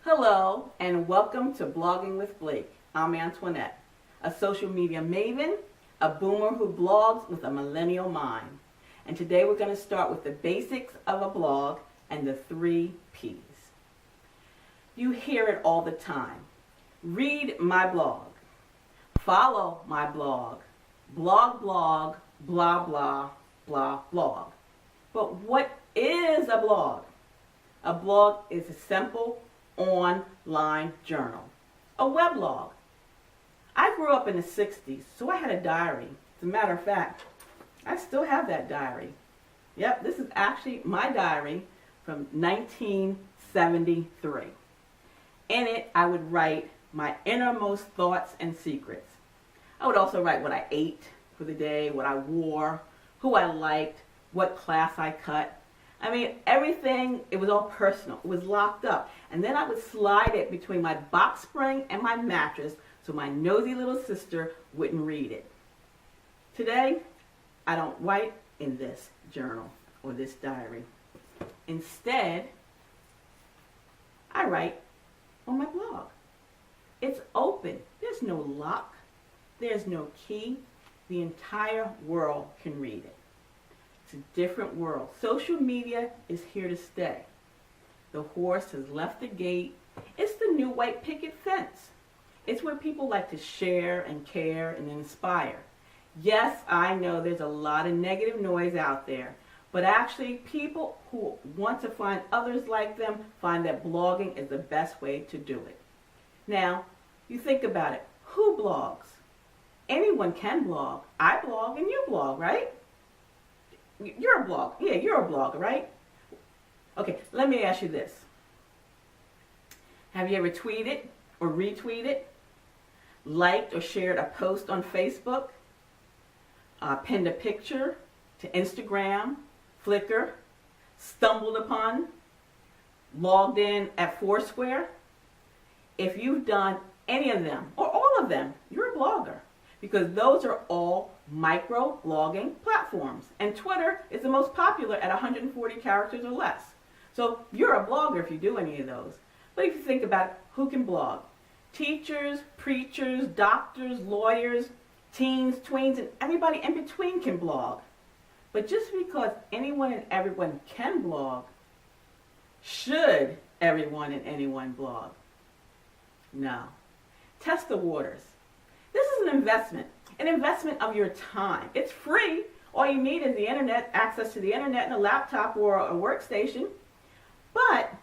Hello and welcome to Blogging with Blake. I'm Antoinette, a social media maven, a boomer who blogs with a millennial mind. And today we're going to start with the basics of a blog and the 3 P's. You hear it all the time. Read my blog. Follow my blog. Blog, blah, blah, blah, blog. But what is a blog? A blog is a simple online journal, a weblog. I grew up in the 60s, so I had a diary. As a matter of fact, I still have that diary. Yep, this is actually my diary from 1973. In it, I would write my innermost thoughts and secrets. I would also write what I ate for the day, what I wore, who I liked, what class I cut. I mean, everything, it was all personal. It was locked up. And then I would slide it between my box spring and my mattress so my nosy little sister wouldn't read it. Today, I don't write in this journal or this diary. Instead, I write on my blog. It's open. There's no lock. There's no key. The entire world can read it. It's a different world. Social media is here to stay. The horse has left the gate. It's the new white picket fence. It's where people like to share and care and inspire. Yes, I know there's a lot of negative noise out there, but actually people who want to find others like them find that blogging is the best way to do it. Now, you think about it. Who blogs? Anyone can blog. I blog and you blog, right? You're a blog. Yeah, you're a blogger, right? Okay, let me ask you this. Have you ever tweeted or retweeted, liked or shared a post on Facebook, pinned a picture to Instagram, Flickr, stumbled upon, logged in at Foursquare? If you've done any of them, or all of them, you're a blogger. Because those are all micro-blogging platforms. And Twitter is the most popular at 140 characters or less. So you're a blogger if you do any of those. But if you think about it, who can blog? Teachers, preachers, doctors, lawyers, teens, tweens, and everybody in between can blog. But just because anyone and everyone can blog, should everyone and anyone blog? No. Test the waters. This is an investment of your time. It's free. All you need is the internet, access to the internet and a laptop or a workstation. But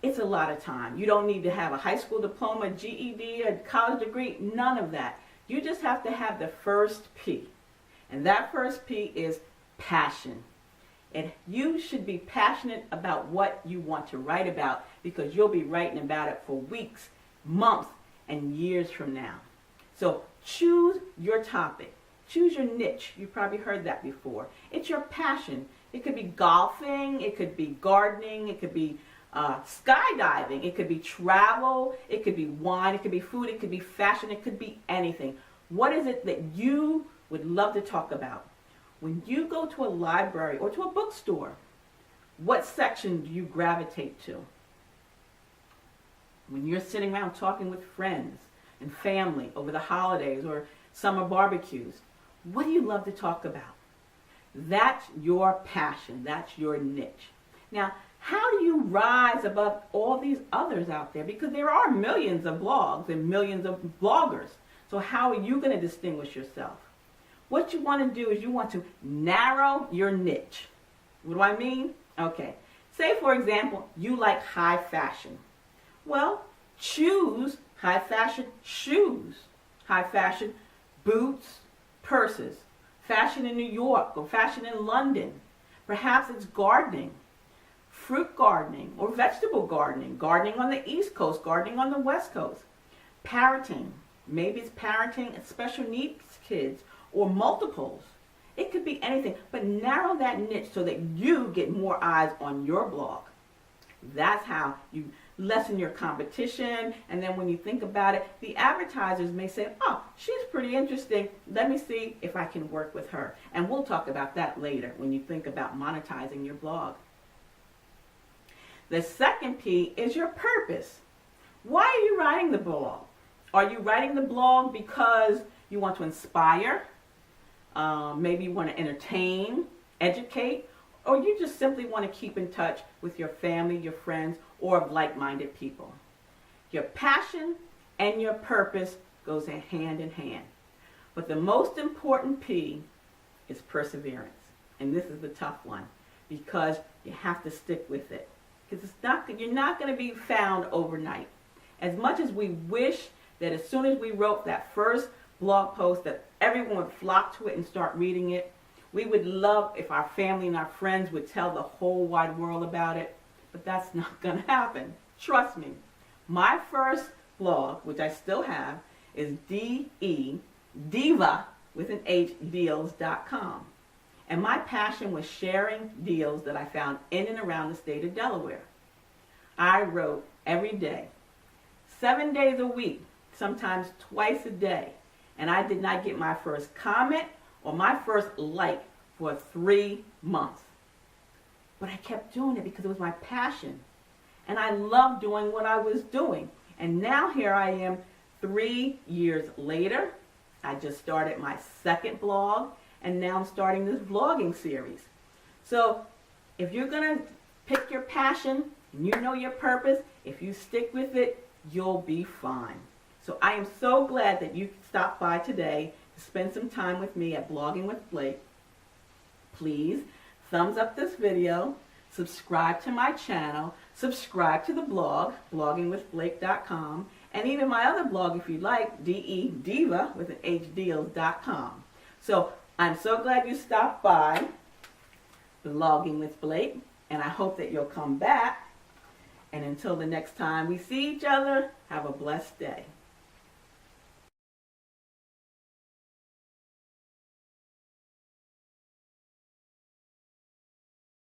it's a lot of time. You don't need to have a high school diploma, GED, a college degree, none of that. You just have to have the first P. And that first P is passion. And you should be passionate about what you want to write about because you'll be writing about it for weeks, months, and years from now. So choose your topic. Choose your niche. You've probably heard that before. It's your passion. It could be golfing. It could be gardening. It could be skydiving. It could be travel. It could be wine. It could be food. It could be fashion. It could be anything. What is it that you would love to talk about? When you go to a library or to a bookstore, what section do you gravitate to? When you're sitting around talking with friends and family over the holidays or summer barbecues, what do you love to talk about? That's your passion. That's your niche. Now, how do you rise above all these others out there? Because there are millions of blogs and millions of bloggers. So how are you going to distinguish yourself? What you want to do is you want to narrow your niche. What do I mean? Okay. Say, for example, you like high fashion. Well, choose high fashion shoes, high fashion boots, purses, fashion in New York or fashion in London. Perhaps it's gardening, fruit gardening or vegetable gardening, gardening on the East Coast, gardening on the West Coast. Parenting, maybe it's parenting special needs kids or multiples. It could be anything, but narrow that niche so that you get more eyes on your blog. That's how you lessen your competition, and then when you think about it, the advertisers may say, oh, she's pretty interesting. Let me see if I can work with her. And we'll talk about that later when you think about monetizing your blog. The second P is your purpose. Why are you writing the blog? Are you writing the blog because you want to inspire? Maybe you want to entertain, educate, or you just simply want to keep in touch with your family, your friends, or like-minded people. Your passion and your purpose goes hand in hand. But the most important P is perseverance. And this is the tough one because you have to stick with it. Because you're not going to be found overnight. As much as we wish that as soon as we wrote that first blog post that everyone would flock to it and start reading it, we would love if our family and our friends would tell the whole wide world about it. But that's not going to happen. Trust me. My first blog, which I still have, is Diva with an H, deals.com. And my passion was sharing deals that I found in and around the state of Delaware. I wrote every day, 7 days a week, sometimes twice a day. And I did not get my first comment or my first like for 3 months. But I kept doing it because it was my passion. And I loved doing what I was doing. And now here I am 3 years later. I just started my second blog, and now I'm starting this vlogging series. So if you're going to pick your passion, and you know your purpose, if you stick with it, you'll be fine. So I am so glad that you stopped by today to spend some time with me at Blogging with Blake. Please thumbs up this video, subscribe to my channel, subscribe to the blog, bloggingwithblake.com, and even my other blog if you like, Diva with an HDeals.com. So I'm so glad you stopped by Blogging with Blake, and I hope that you'll come back. And until the next time we see each other, have a blessed day.